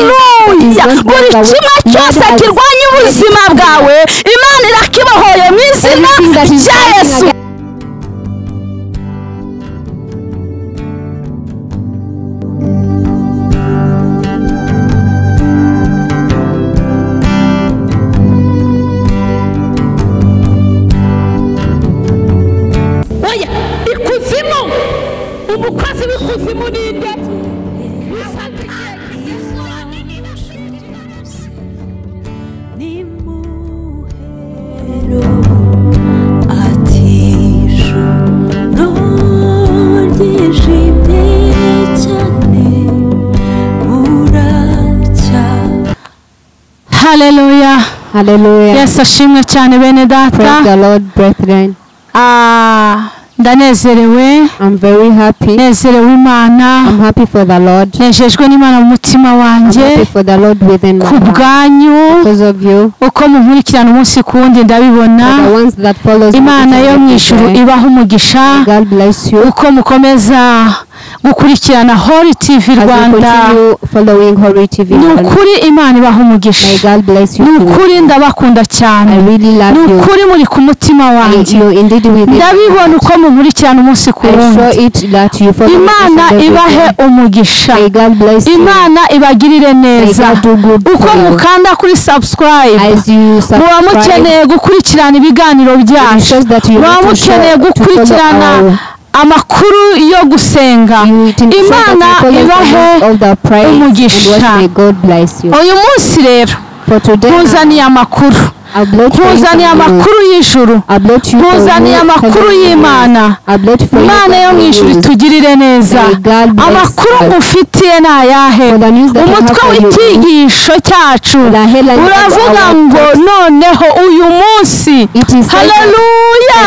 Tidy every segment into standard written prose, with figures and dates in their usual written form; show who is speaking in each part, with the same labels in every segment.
Speaker 1: haleluya buri kimwe cyose kirwanya ubuzima bwawe Imana irakibohoye mu izina rya Yesu. Umukozi w'ikuzimu ninde? Hallelujah.
Speaker 2: Hallelujah.
Speaker 1: Yes, ashimwe cyane bene data.
Speaker 2: Praise the Lord, brethren.
Speaker 1: Ndanezerewe.
Speaker 2: I'm very happy.
Speaker 1: Nezerewe Imana.
Speaker 2: I'm happy for the Lord.
Speaker 1: Nejejwe n'Imana mu mutima wanjye.
Speaker 2: I'm happy for the Lord within my heart.
Speaker 1: Kubwanyu.
Speaker 2: Because of you.
Speaker 1: Uko munkurikirana umunsi kundi ndabibona.
Speaker 2: The ones that follows
Speaker 1: Imana yo mw'ijuru ibaha umugisha.
Speaker 2: God bless you.
Speaker 1: Uko mukomeza gukurikirana Holy TV Rwanda.
Speaker 2: Following Holy TV.
Speaker 1: Nukuri Imana ibaha umugisha.
Speaker 2: May God bless you.
Speaker 1: Nukuri ndabakunda cyane.
Speaker 2: I really love you.
Speaker 1: Nukuri muri ku mutima wanjye. Ndabibona uko munkurikirana umunsi ku wundi. Imana ibahe umugisha. Imana ibagirire neza. Uko mukanda kuri subscribe. Muba mukeneye gukurikirana ibiganiro byacu. Muba mukeneye gukurikirana amakuru yo gusenga. Imana ibahe umugisha. Uyu munsi rero tuzaniye amakuru. Tuzaniye amakuru y'ijuru. Tuzaniye amakuru y'Imana. Imana yo mw'ijuru itugirire neza. Amakuru ufitiye ni ayahe? Umutwe w'icyigisho cyacu uravuga ngo noneho uyu munsi, haleluya,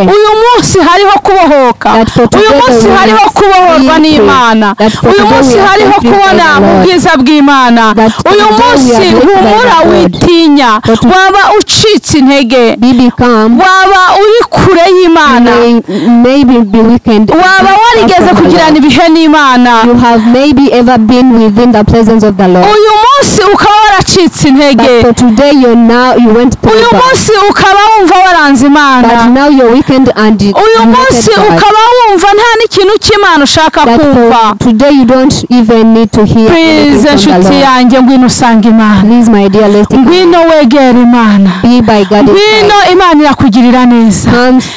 Speaker 1: uyu munsi hariho kubohoka. Uyu munsi hariho kubohorwa n'Imana. Uyu munsi hariho kubona ubwiza bw'Imana. Uyu munsi humura witinya. Waba ucitse intege, waba uri kure y'Imana, waba warigeze kugirana ibihe n'Imana, uyu munsi ukaba waracitse intege, uyu munsi ukaba wumva waranze Imana, uyu munsi ukaba wumva nta n'ikintu cy'Imana ushaka kumva. Please inshuti yanjye ngwino usanga Imana, ngwino wegera Imana, ngwino Imana irakugirira neza.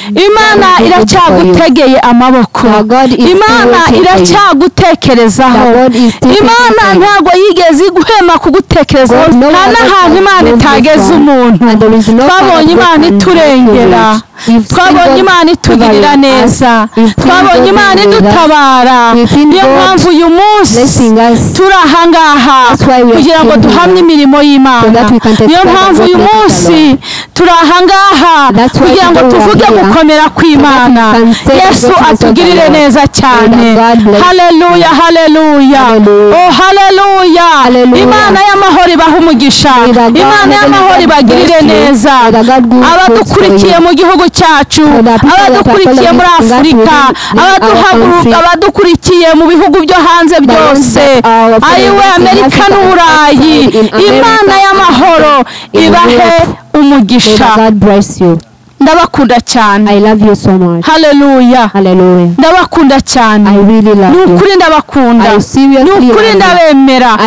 Speaker 1: Imana iracyagutegeye amaboko. Imana iracyagutekerezaho. Imana ntabwo yigeze guhema kugutekerezaho. Nta n'ahantu Imana itageze umuntu. Twabonye Imana iturengera, twabonye Imana itugirira neza, twabonye Imana idutabara. Niyo mpamvu uyu munsi turi ahangaha kugira ngo duhamye imirimo y'Imana. Niyo mpamvu uyu munsi turi ahangaha kugira ngo tuvuge gukomera kw'Imana. Yesu atugirire neza cyane. Haleluya, haleluya, oh haleluya. Imana y'amahoro ibaha umugisha. Imana y'amahoro ibagirire neza. Abadukurikiye mu gihugu cyacu, abadukurikiye muri Afurika, abadukurikiye mu bihugu byo hanze byose, ayiwe Amerika n'Uburayi, Imana y'amahoro ibahe umugisha. Ndabakunda cyane.
Speaker 2: I love you so much.
Speaker 1: Hallelujah.
Speaker 2: Hallelujah.
Speaker 1: Ndabakunda cyane.
Speaker 2: I really love you.
Speaker 1: Nukuri ndabakunda. Nukuri ndabemera.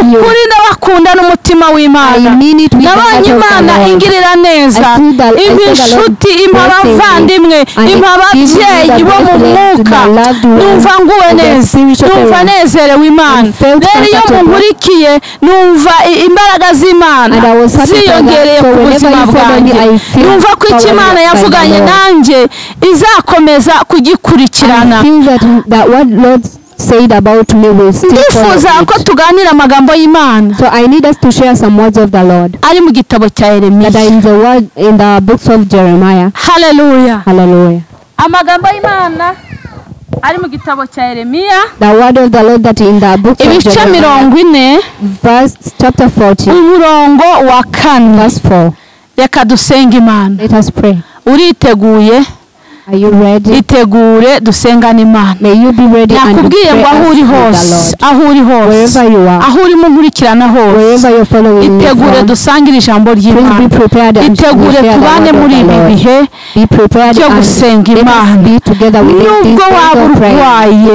Speaker 1: Nukuri ndabakunda n'umutima w'Imana. Nabanye Imana ingirira neza. Impa inshuti, impa abavandimwe, impa ababyeyi bo mu mwuka. Numva nguwe neza. Numva nezerewe Imana. Rero iyo munkurikiye numva imbaraga z'Imana ziyongereye ku buzima bwanjye. Numva ko Imana yavuganye nanjye izakomeza kugikurikirana.
Speaker 2: Said about me will still
Speaker 1: ndifuza ko tuganira amagambo y'Imana.
Speaker 2: So I need us to share some words of the Lord
Speaker 1: ari mu gitabo cya Yeremiya,
Speaker 2: that are in the books of Jeremiah.
Speaker 1: Hallelujah.
Speaker 2: Hallelujah.
Speaker 1: Amagambo y'Imana ari mu gitabo cya Yeremiya,
Speaker 2: the word of the Lord that in the book of Jeremiah, verse chapter 40,
Speaker 1: umurongo wa 4,
Speaker 2: verse 4.
Speaker 1: Reka dusenge Imana.
Speaker 2: Let us pray.
Speaker 1: Uriteguye?
Speaker 2: Are you ready?
Speaker 1: itegure dusengana Imana.
Speaker 2: May you be ready and
Speaker 1: nakubwiye ngo aho uri hose,
Speaker 2: wherever you are,
Speaker 1: aho urimo nkurikirana hose,
Speaker 2: wherever you're following me
Speaker 1: itegure
Speaker 2: from,
Speaker 1: dusangire ijambo ry'Imana.
Speaker 2: be prepared and
Speaker 1: itegure tubane muri ibi bihe byo gusenga Imana. Nubwo waba urwaye,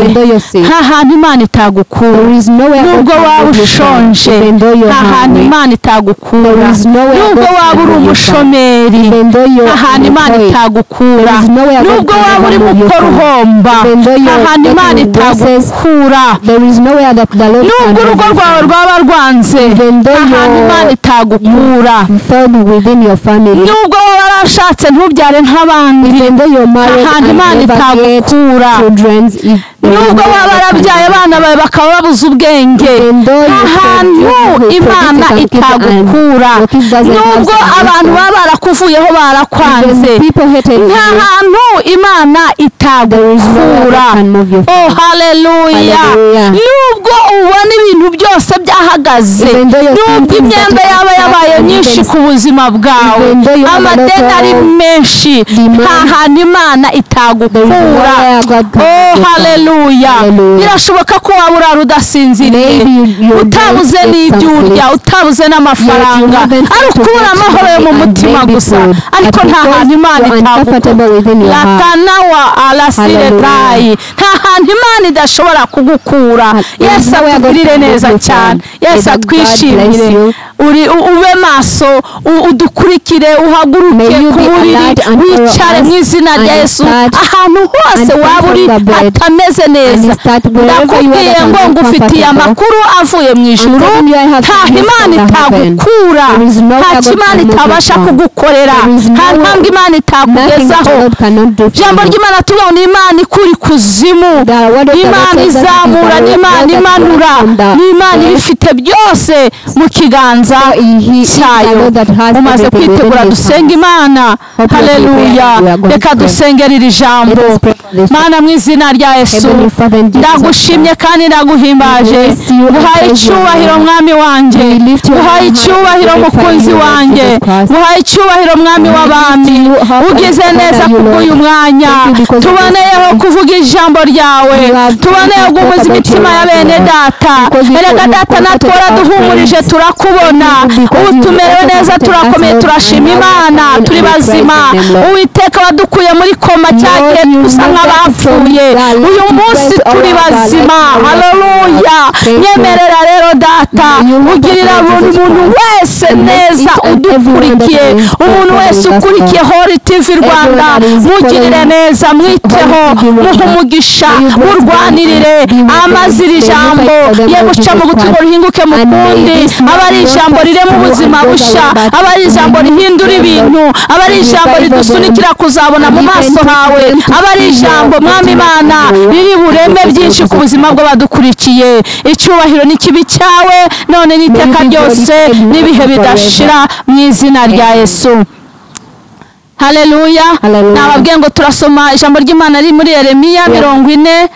Speaker 1: nta hantu Imana itagukura. Nubwo waba ushonje, nta hantu Imana itagukura. Nubwo waba uri umushomeri, nta hantu Imana itagukura. Nubwo waba uri gukora uhomba, nta hantu Imana itagukura. Nubwo urugo rwawe rwaba rwanze, nta hantu Imana itagukura. Nubwo waba warashatse ntubyare nk'abandi, nta hantu Imana itagukura. Nubwo waba warabyaye abana bawe bakaba babuze ubwenge, nta hantu Imana itagukura. Nubwo abantu baba barakuvuyeho barakwanze, nta hantu Imana itagukura. Oh haleluya. Nubwo ubona ibintu byose byahagaze, nubwo imyenda yaba yabaye myinshi ku buzima bwawe, amadeni ari menshi, nta hantu Imana itagukura. Oh haleluya. Birashoboka ko waba urara udasinziriye, utabuze n'ibyo urya, utabuze n'amafaranga, ari ukubura amahoro yo mu mutima gusa, ariko nta hantu Imana itagukura. Latanawa alasiretai, nta hantu Imana idashobora kugukura. Yesu atugirire neza cyane, Yesu atwishimire. Ube maso, udukurikire, uhaguruke ku buriri, wicare mu izina rya Yesu. Ahantu hose waba uri hatameze neza, ndakubwiye ngo ngufitiye amakuru avuye mu ijuru. Nta Imana itagukura, nta Imana itabasha kugukorera, nta ntambwe Imana itakugezaho. Ijambo ry'Imana tuvuga ni Imana ikura ikuzimu, Imana izamura, n'Imana imanura, n'Imana ibifite byose mu kiganza cyayo. Umaze kwitegura dusenga Imana. Haleluya. Reka dusengera iri jambo. Mana mu izina rya Yesu, ndagushimye kandi ndaguhimbaje. Nguhaye icyubahiro mwami wanjye, nguhaye icyubahiro mukunzi wanjye, nguhaye icyubahiro mwami w'abami. Ugize neza kubw'uyu mwanya, tuboneyeho kuvuga ijambo ryawe, tuboneyeho guhuza imitima ya bene data. Erega data natwe waraduhumurije turakubona, ubu tumerewe neza, turakomeye, turashima Imana, turi bazima. Uwiteka wadukuye muri koma cyagiye dusa nk'abapfuye, uyu munsi turi bazima. Haleluya. Nyemerera rero data, ugirira buri muntu wese neza udukurikiye, umuntu wese ukurikiye Holy TV Rwanda, mugirire neza, mwiteho, muhe umugisha, murwanirire amazira ijambo ye guca mu gutwi ngo rihinguke mu kundi. Aba ari ijambo rirema ubuzima busha, aba ari ijambo rihindura ibintu, aba ari ijambo ridusunikira kuzabona mu maso hawe, aba ari ijambo mwami Imana riri bureme byinshi ku buzima bw'abadukurikiye. Icyubahiro n'ikibi cyawe none n'iteka ryose n'ibihe bidashira mu izina rya Yesu. Haleluya. Nababwiye ngo turasoma ijambo ry'Imana riri muri Yeremiya 40.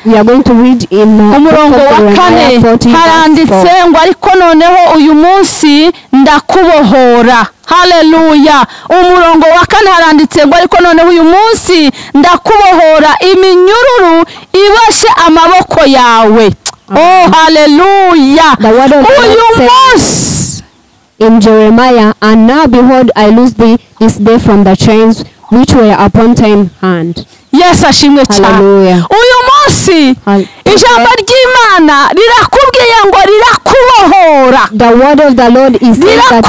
Speaker 1: umurongo wa 4 haranditse ngo ariko noneho uyu munsi ndakubohora. Haleluya. Umurongo wa 4 haranditse ngo ariko noneho uyu munsi ndakubohora iminyururu iboshe amaboko yawe. Oh haleluya. Uyu munsi
Speaker 2: in Jeremiah, and now behold, I loose thee this day from the chains which were upon thine hand.
Speaker 1: Yes, ashimwe cyane. Uyu munsi ijambo ry'Imana rirakubwiye ngo rirakubohora.
Speaker 2: The word of the Lord is that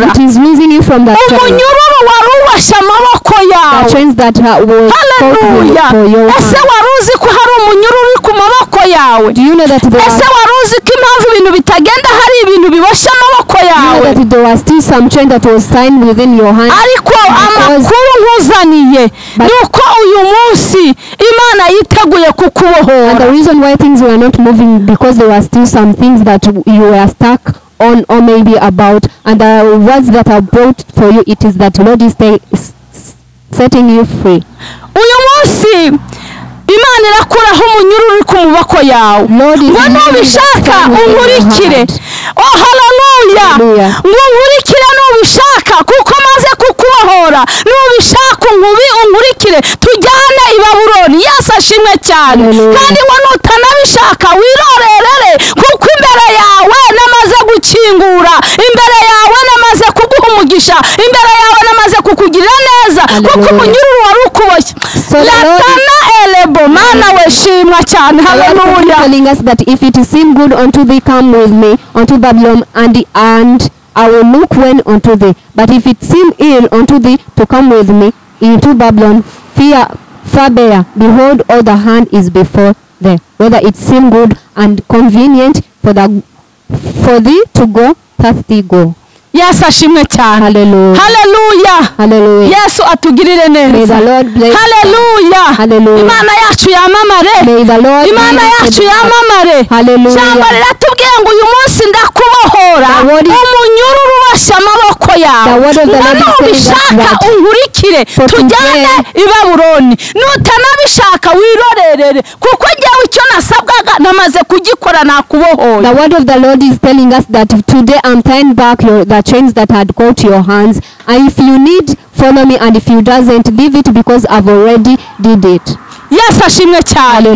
Speaker 2: it is releasing you from the
Speaker 1: umunyururu warubasha amaboko yawe.
Speaker 2: The chains that was
Speaker 1: hallelujah. Ese waruzi ko hari umunyururu ku maboko yawe?
Speaker 2: Do you know that
Speaker 1: ese waruzi ko impamvu ibintu bitagenda hari ibintu bibasha amaboko yawe?
Speaker 2: You know that there was still some chain that was signed within your hand?
Speaker 1: Ariko amakuru nkuzaniye nuko uyu munsi Imana yiteguye kukubohora.
Speaker 2: And the reason why things were not moving because there were still some things that you were stuck on or maybe about, and the words that are brought for you, it is that Lord is setting you free.
Speaker 1: Uyu munsi Imana irakuraho umunyururu ku maboko yawe. Ngo nubishaka unkurikire. Oh haleluya. Ngo unkurikire nubishaka kuko maze kukubohora. Nubishaka unkurikire tujyane ashimwe cyane kandi ngo nutanabishaka wirorerere kuko imbere yawe namaze gukingura imbere yawe namaze kuguha umugisha imbere yawe namaze kukugirira neza kuko umunyururu wari ukuboshye latana elebo mana we shimwa cyane haleluya
Speaker 2: telling us that if it seem good unto thee come with me unto Babylon and I will look when unto thee but if it seem ill unto thee to come with me into Babylon fear forbear behold all the hand is before thee whether it seem good and convenient for thee to go path thee go.
Speaker 1: Yes, ashimwe cyane.
Speaker 2: Hallelujah.
Speaker 1: Hallelujah.
Speaker 2: Hallelujah.
Speaker 1: Yesu atugirire neza.
Speaker 2: May the Lord bless.
Speaker 1: Hallelujah.
Speaker 2: Hallelujah.
Speaker 1: Imana yacu yamamare.
Speaker 2: May the Lord.
Speaker 1: Imana yacu yamamare.
Speaker 2: Hallelujah.
Speaker 1: Jambo riratubwiye ngo uyu munsi ndakubohora umunyururu ubasha amaboko yawe. Nubishaka unkurikire tujyane i Babuloni. Nutanabishaka wirorerere kuko njyewe icyo nasabwaga namaze kugikora nakubohoye.
Speaker 2: The word of the Lord is telling us that today I'm tying back the chains that had caught your hands, and if you need, follow me, and if you doesn't, leave it because I've already did it.
Speaker 1: Yes, ashimwe cyane.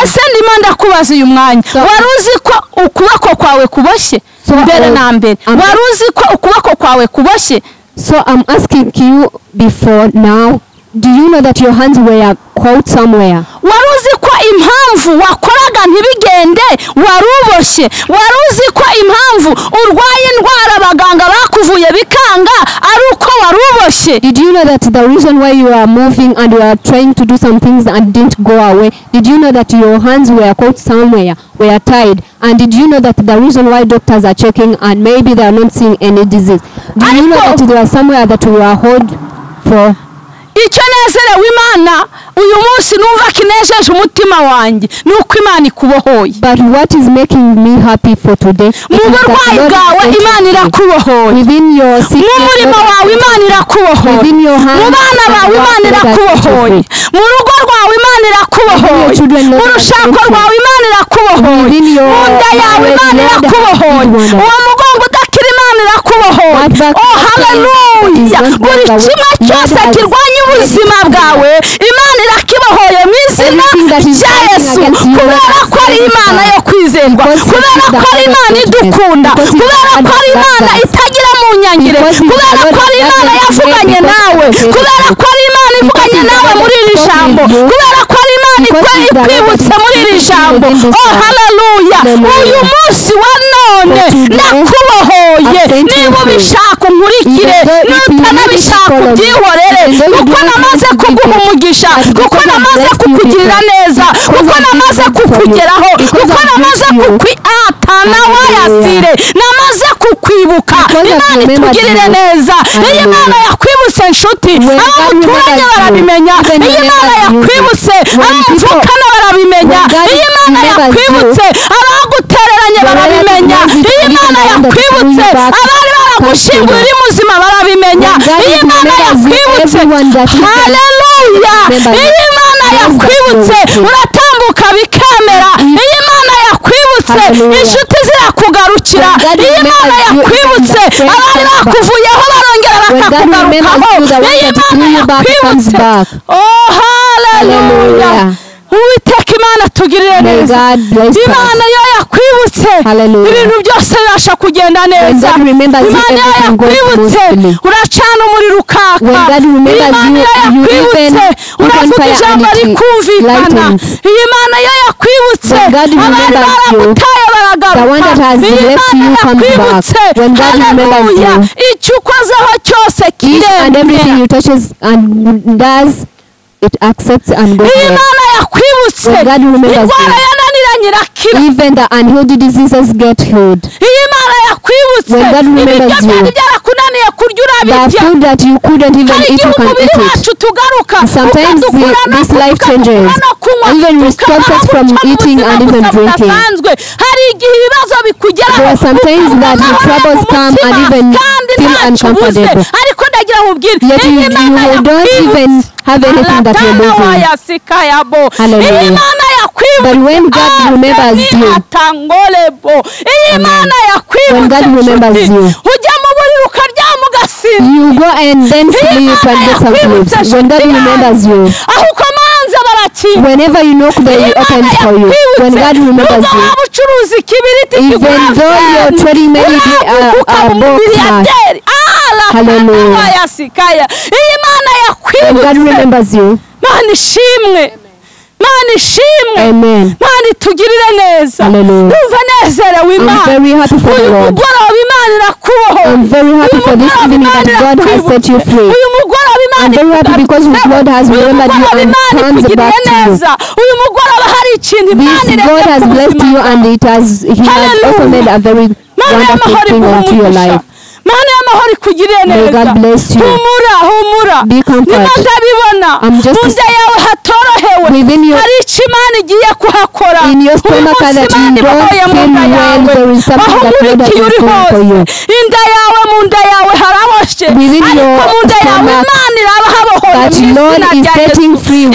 Speaker 1: Ese ndimo ndakubaza uyu mwanya waruzi ko ukuboko kwawe kuboshye mbere na mbere waruzi ko ukuboko kwawe kuboshye.
Speaker 2: So I'm asking you before now, do you know that your hands were caught somewhere?
Speaker 1: Waruzi ko impamvu wakoraga ntibigende waruboshye waruzi ko impamvu urwaye indwara abaganga bakuvuye bikanga ari uko waruboshye.
Speaker 2: Did you know that the reason why you are moving and you are trying to do some things and didn't go away, did you know that your hands were caught somewhere, were tied, and did you know that the reason why doctors are checking and maybe they are not seeing any disease, do you know that there was somewhere that you were hold for?
Speaker 1: Icyo nezerewe Imana uyu munsi numva kinejeje umutima wanjye nuko Imana ikubohoye.
Speaker 2: But what is making me happy for today?
Speaker 1: Mu burwayi bwawe Imana irakubohoye.
Speaker 2: Within your sickness,
Speaker 1: mu murimo wawe Imana irakubohoye.
Speaker 2: Within your hands,
Speaker 1: mu bana bawe Imana irakubohoye. mu rugo rwawe Imana irakubohoye. mu rushako rwawe Imana irakubohoye. mu nda yawe Imana irakubohoye. uwo mugongo udakira Imana irakubohoye. Oh haleluya. buri kimwe cyose kirwanya ubuzima bwawe Imana irakibohoye mu izina rya Yesu kubera ko ari Imana yo kwizerwa kubera ko ari Imana idukunda kubera ko ari Imana itagira mu nyangire kubera ko ari Imana yavuganye nawe kubera ko ari Imana ivuganye nawe muri iri jambo kubera ko ari Imana ikwibutse muri iri jambo. Oh haleluya. uyu munsi wa none ndakubohoye niba ubishaka unkurikire nutanabishaka ubyihorere kuko namaze kuguha umugisha kuko namaze kukugirira neza kuko namaze kukugeraho kuko namaze kukwiatana wayasire namaze kukwibuka. Imana itugirire neza. Iyi Imana yakwibutse inshuti abamuturanye barabimenya. Iyi Imana yakwibutse abamuvukana barabimenya. Iyi Imana yakwibutse abagutereranye barabimenya. Iyi Imana yakwibutse abari baragushyinguye uri muzima barabimenya. Iyi Imana yakwibutse haleluya. Iyi Imana yakwibutse uratambuka bikemera. Iyi Imana yakwibutse inshuti zirakugarukira. Iyi Imana yakwibutse abari bakuvuyeho barongera bakakugarukaho. Iyi Imana yakwibutse. Oh haleluya. Uwiteka Imana tugirire neza. Imana yo yakwibutse ibintu byose bibasha kugenda neza. Imana yo yakwibutse uracana umuriro ukaka. Imana yo yakwibutse uravuga ijambo rikumvikana. Iyi Imana yo yakwibutse abari baragutaye baragaruka. Iyi Imana yakwibutse haleluya. icyo ukozeho cyose kiremera.
Speaker 2: It accepts and goes
Speaker 1: ahead.
Speaker 2: God remembers you. Even the unhealed diseases get healed. When God remembers you, the food that you couldn't even eat, you can eat it. Sometimes this life changes. Even we stop us from eating and even drinking. There are sometimes that the troubles come and even feel uncomfortable. Yet you don't even have anything that you're losing. Hallelujah. But when God remembers you, when God remembers you,
Speaker 1: ugasinzira.
Speaker 2: You go and then sleep and get some sleep. When God remembers you.
Speaker 1: Aho ukomanza barakinga.
Speaker 2: Whenever you knock, they open for you. When God remembers you. Even though you're trading many books. Hallelujah. When God remembers you.
Speaker 1: Mana ishimwe. Mana ishimwe.
Speaker 2: Amen.
Speaker 1: Mana itugirire neza. Numva nezerewe Imana.
Speaker 2: I'm very happy for the Lord. I'm very happy for this evening that God has set you free. I'm very happy because God has remembered you and turns back to you. This God has blessed you and He has also made a very wonderful thing onto your life. May God bless you. Be comforted. I'm just within you. In your stomach that you don't feel well, there is something that God has doing for you. Within your stomach that Lord is setting free.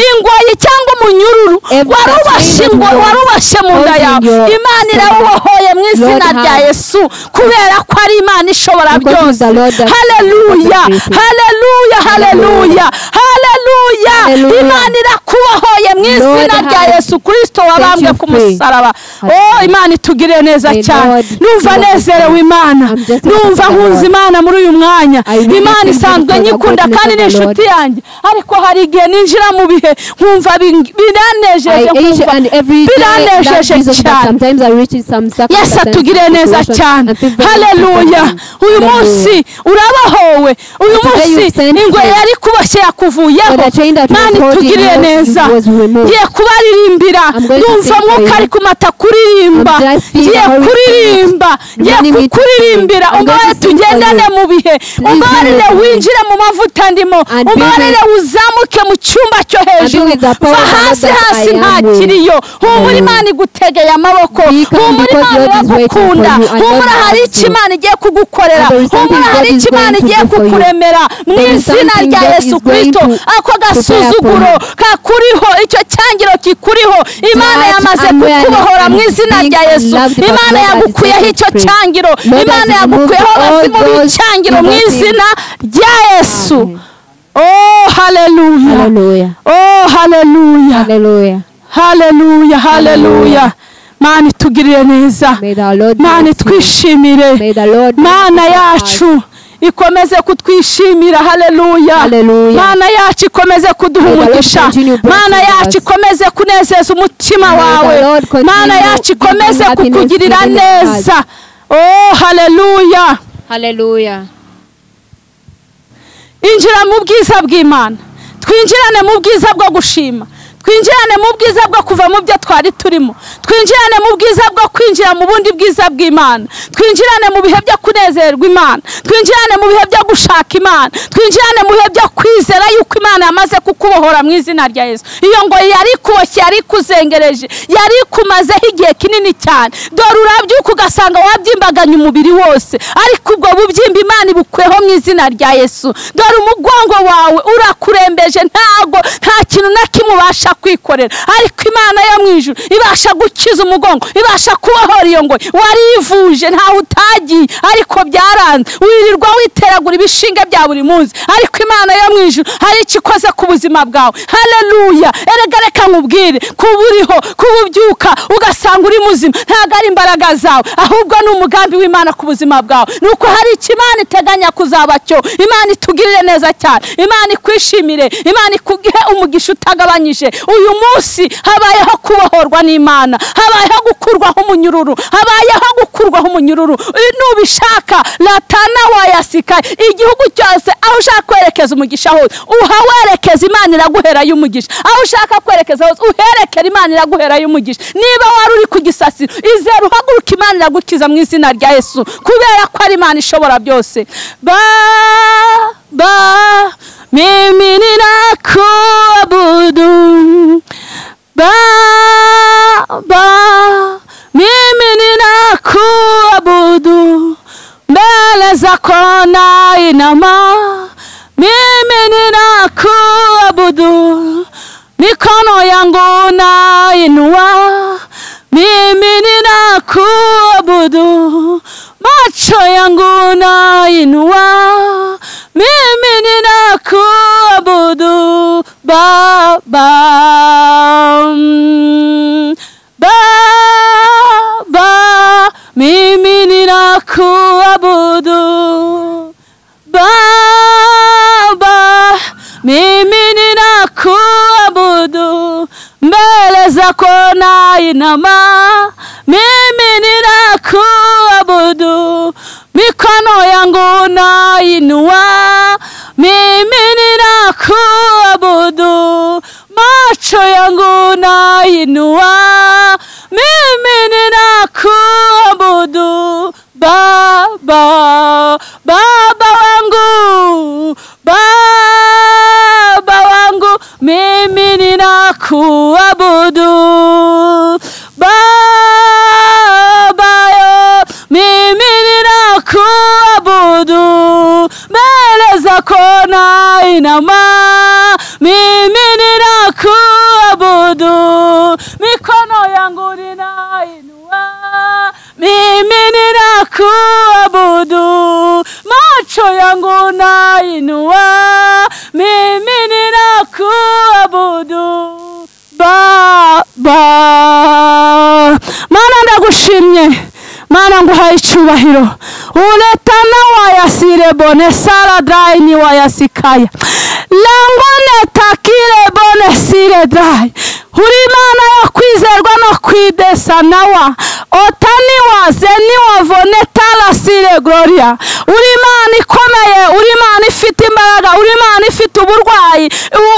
Speaker 1: warubashe mu nda yawe Imana irabohoye mu izina rya Yesu kubera ko ari Imana ishobora byose. Haleluya haleluya haleluya haleluya. Imana irakubohoye mu izina rya Yesu Kristo wabambwe ku musaraba. Oh Imana itugire neza cyane. Numva nezerewe Imana, numva nkunze Imana muri uyu mwanya. Imana isanzwe nyikunda kandi n'inshuti yanjye, ariko hari igihe ninjira mu bihe nkumva biranejeje cyane. Yesu atugire neza cyane. Haleluya. Uyu munsi urabahowe, uyu munsi ingwe yari kuboshye yakuvuyeho. Mana itugire neza. Ngiye kubaririmbira, numva mwuka ari kumata kuririmba, ngiye kuririmba, ngiye kuririmbira. Umubare tugendane mu bihe, umubare winjire mu mavuta ndimo, umubare uzamuke mu cyumba cyo hejuru, va hasi hasi ntakiriyo. Humura Imana igutegeye amaboko, humura Imana iragukunda, humura hari icyo Imana igiye kugukorera, humura hari icyo Imana igiye kukuremera mu izina rya Yesu Kristo. Ako gasuzuguro kakuriho, icyo cyangiro kikuriho, Imana yamaze kukubohora mu izina rya Yesu. Imana yagukuyeho icyo cyangiro, Imana yagukuyeho abasimu b'icyangiro mu izina rya Yesu. Oh hallelujah.
Speaker 2: Hallelujah.
Speaker 1: Oh hallelujah.
Speaker 2: Hallelujah.
Speaker 1: Hallelujah. Hallelujah. Mana itugirire neza, Mana twishimire, Mana yacu ikomeze kutwishimira. Haleluya. Mana yacu ikomeze kuduhumugisha, Mana yacu ikomeze kunezeza umutima wawe, Mana yacu ikomeze kukugirira neza. Oh haleluya.
Speaker 2: Haleluya.
Speaker 1: Injira mu bwiza bw'Imana, twinjirane mu bwiza bwo gushima, twinjirane mu bwiza bwo kuva mu byo twari turimo, twinjirane mu bwiza bwo kwinjira mu bundi bwiza bw'Imana, twinjirane mu bihe byo kunezerwa Imana, twinjirane mu bihe byo gushaka Imana, twinjirane mu bihe byo kwizera yuko Imana yamaze kukubohora mu izina rya Yesu. Iyo ngo yari kuboshye, yari kuzengereje, yari kumazeho igihe kinini cyane. Dore urabyuka ugasanga wabyimbaganye umubiri wose, ariko ubwo bubyimba Imana ibukweho mu izina rya Yesu. Dore umugongo wawe urakurembeje, nta kintu na kimwe ubasha kwikorera, ariko Imana yo mu ijuru ibasha gukiza umugongo, ibasha kubohora iyo ngo warivuje ntaho utagiye, ariko byaranze wirirwa witeragura ibishinge bya buri munsi, ariko Imana yo mu ijuru hari icyo ikoze ku buzima bwawe. Haleluya. Erega reka nkubwire, kuba uriho, kuba ubyuka ugasanga uri muzima ntabwo ari imbaraga zawe, ahubwo ni umugambi w'Imana ku buzima bwawe. Nuko hari icyo Imana iteganya kuzaba cyo. Imana itugirire neza cyane, Imana ikwishimire, Imana ikugihe umugisha utagabanyije. Uyu munsi habayeho kubohorwa n'Imana, habayeho gukurwaho umunyururu, habayeho gukurwaho umunyururu. Nubishaka latana wayasika igihugu cyose, aho ushaka kwerekeza umugisha hose uhawerekeza, Imana iraguherayo umugisha. Aho ushaka kwerekeza hose uherekera, Imana iraguherayo umugisha. Niba wari uri ku gisasiro, izera uhaguruka, Imana iragukiza mu izina rya Yesu, kubera ko ari Imana ishobora byose. Mimi ninakuabudu Baba, mimi ninakuabudu, mbele zako nainama, mimi ninakuabudu, mikono yangu nainua, mimi ninakuabudu, macho yangu nainua, kuabudu Baba. Baba, mimi ninakuabudu Baba, mimi ninakuabudu, mbele zako nainama, mimi ninakuabudu, mikono yangu nainua, mimi ninakuabudu, macho yangu nainua, mimi ninakuabudu Baba, Baba wangu, Baba wangu, mimi ninakuabudu Baba yo, mimi ninakuabudu, mbele zako nainama, mimi ninakuabudu, mikono yangu ninainua, mimi ninakuabudu, macho yangu nainua, mimi ninakuabudu Baba. Mana ndagushimye, Mana nguhaye icyubahiro, uletana wayasire bone sara dry ni wayasikaya langone takire bone sire dry, uri Mana yo kwizerwa no kwidesa nawa otani waze ni wavone tala sire gloria, uri Mana ikomeye, uri Mana ifite imbaraga, uri Mana ifite uburwayi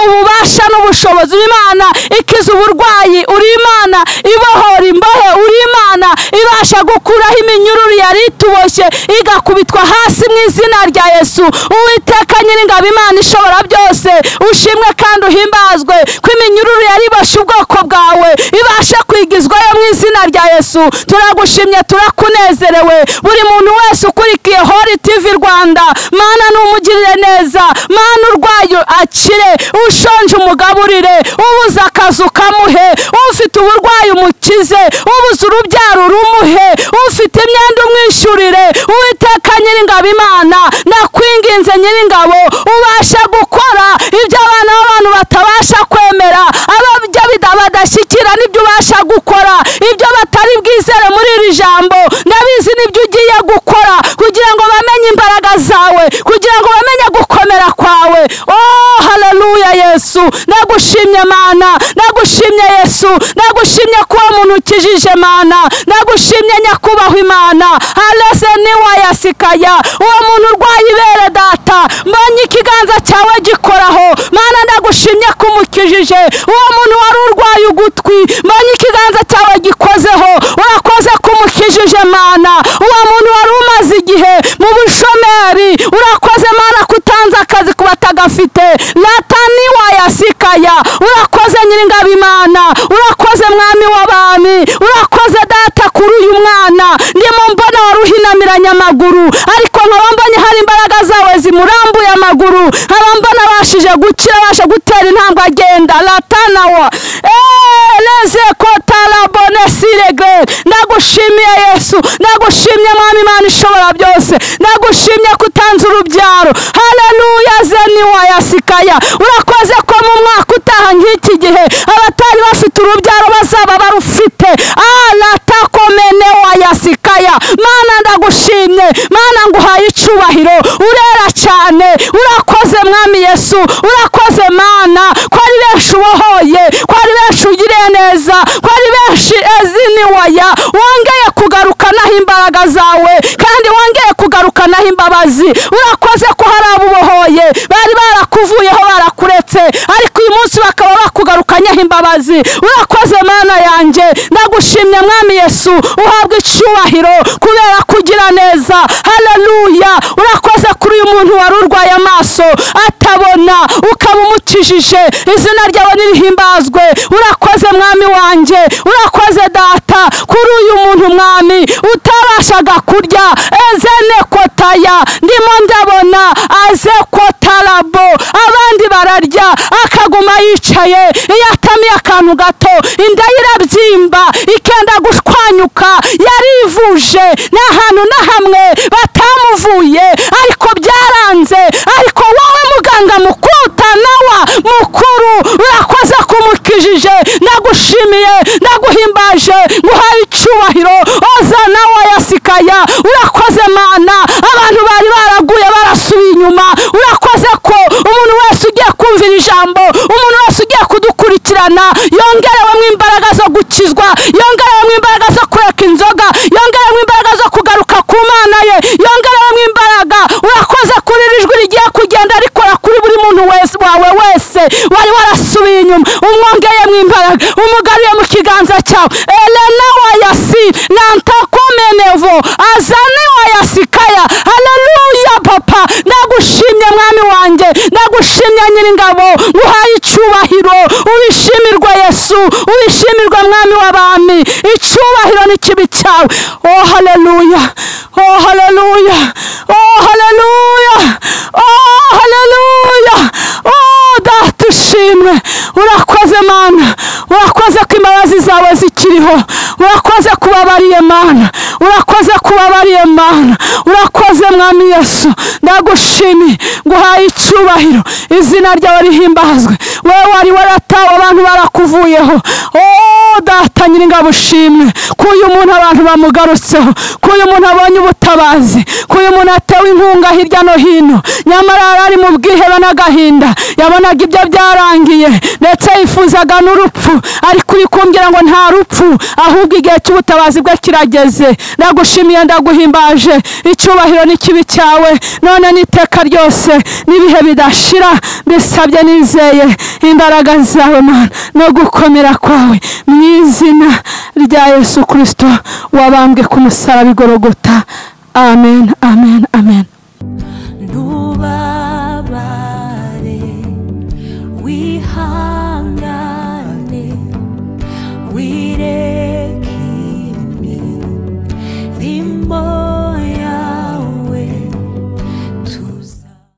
Speaker 1: ububasha n'ubushobozi, uri Mana ikiza uburwayi, uri Mana ibohora imbohe, uri Mana ibasha gukuraho iminyururu yari ituboshye igakubitwa hasi mu izina rya Yesu. Uwiteka Nyiringabo, Imana ishobora byose, ushimwe kandi uhimbazwe ko iminyururu yari iboshe ubwoko bwawe ibasha kwigizwayo mu izina rya Yesu. Turagushimye, turakunezerewe, buri muntu wese ukurikiye Holy TV Rwanda, Mana numugirire neza, Mana urwaye akire, ushonje umugaburire, ubuze akazi ukamuhe, ufite uburwayi umukize, ubuze urubyaro urumuhe, ufite imyenda umwishyurire. Uwiteka Nyiringabo, Imana ndakwinginze Nyiringabo, ubasha gukora ibyo abana b'abantu batabasha kwemera, ababyo badashyikira nibyo ubasha gukora, ibyo batari bwizere muri iri jambo ndabizi nibyo ugiye gukora, kugira ngo bamenye imbaraga zawe, kugira ngo bamenye gukomera kwawe. Oh haleluya Yesu, ndagushimye Mana, ndagushimye Yesu, ndagushimye kuba umuntu ukijije Mana, ndagushimye nyakubahwa Imana, halese ni wayasikaya, uwo muntu urwaye ibere Data, mbonye ikiganza cyawe gikoraho Mana, ndagushimye kumukijije, uwo muntu wari urwaye ugutwi, mbonye ikiganza cyawe gikozeho, urakoze kumukijije Mana, uwo muntu wari umaze igihe mu bushomeri, urakoze Mana kutanze akazi ku batagafite, latani wayasikaya, urakoze Nyiringabo Imana, urakoze Mwami w'abami, urakoze Data kuri uyu mwana ndimo mbona waruhinamiranya amaguru, ariko nkaba mbonye hari imbaraga zawe zimurambuye amaguru, nkaba mbona bashije gukira, basha gutera intambwe agenda latana wa leze kotala bonesire gre. Ndagushimiye Yesu, ndagushimye Mwami Imana ishobora byose, ndagushimye kutanze urubyaro. Haleluya zeni wayasikaya, urakoze ko mu mwaka utaha nk'iki gihe abatari bafite urubyaro bazaba barufite. Latakomene wayasikaya, Mana ndagushimye, Mana nguhaye icyubahiro, urera cyane, urakoze Mwami Yesu, urakoze Mana, ko ari benshi ubohoye, ko ari benshi ugiriye neza, ko ari benshi ezini waya wongeye kugarukanaho imbaraga zawe, kandi wongeye kugarukanaho imbabazi. Urakoze ko hari abubohoye bari barakuvuyeho barakuretse, ariko uyu munsi bakaba bakugarukanyaho imbabazi. Urakoze Mana yanjye, ndagushimye Mwami Yesu, uhabwa icyubahiro kubera kugira neza. Haleluya, urakoze kuri uyu muntu wari urwaye amaso atabona, ukaba umukijije, izina ryawe nirihimbazwe. Urakoze Mwami wanjye, urakoze Data kuri uyu muntu Mwami utabashaga kurya, ezene kotaya ndimo ndabona aze kotarabo, abandi bararya akaguma yicaye, yatamiye akantu gato inda irabyimba ikenda gushwanyuka, yarivuje n'ahantu na hamwe batamuvuye ariko byaranze, ariko wowe muganga mukuta nawa Imana ye yongeremo imbaraga. Urakoze kuri ijwi rigiye kugenda rikora kuri buri muntu wawe wese wari warasubiye inyuma, umwongeyemo imbaraga, umugaruye mu kiganza cyawe. Elena wayasi nantakomenevo azane wayasikaya. Haleluya papa, ndagushimye mwami wanjye, ndagushimye nyiringabo, nguhaye icyubahiro. Ubishimirwa Yesu, ubishimirwa mwami w'abami, icyubahiro n'ikibi cyawe. Oh haleluya, oh haleluya, oh haleluya, oh haleluya. Oh data ushimwe, urakoze Mana, urakoze ko imbabazi zawe zikiriho, urakoze kubabariye Mana, urakoze kubabariye Mana, urakoze mwami Yesu. Ndagushimiye, nguhaye icyubahiro, izina ryawe rihimbazwe. Wewe wari waratawe, abantu barakuvuyeho. Oh data nyiringabo ushimwe, kuyu muntu abantu bamugarutseho, kuyu muntu abonye ubutabazi, kuyu muntu atewe inkunga hirya no hino, nyamara ari mu bwihebe n'agahinda, yabonaga ibyo byarangiye ndetse yifuzaga n'urupfu, ariko uri kumbwira ngo nta rupfu, ahubwo igihe cy'ubutabazi bwe kirageze. Ndagushimiye, ndaguhimbaje, icyubahiro n'ikibi cyawe none n'iteka ryose n'ibihe bidashira. Bisabye nizeye imbaraga zawe Mana no gukomera kwawe, mu izina rya Yesu Kristo wabambwe ku musaraba i Golgotha. Amen, amen.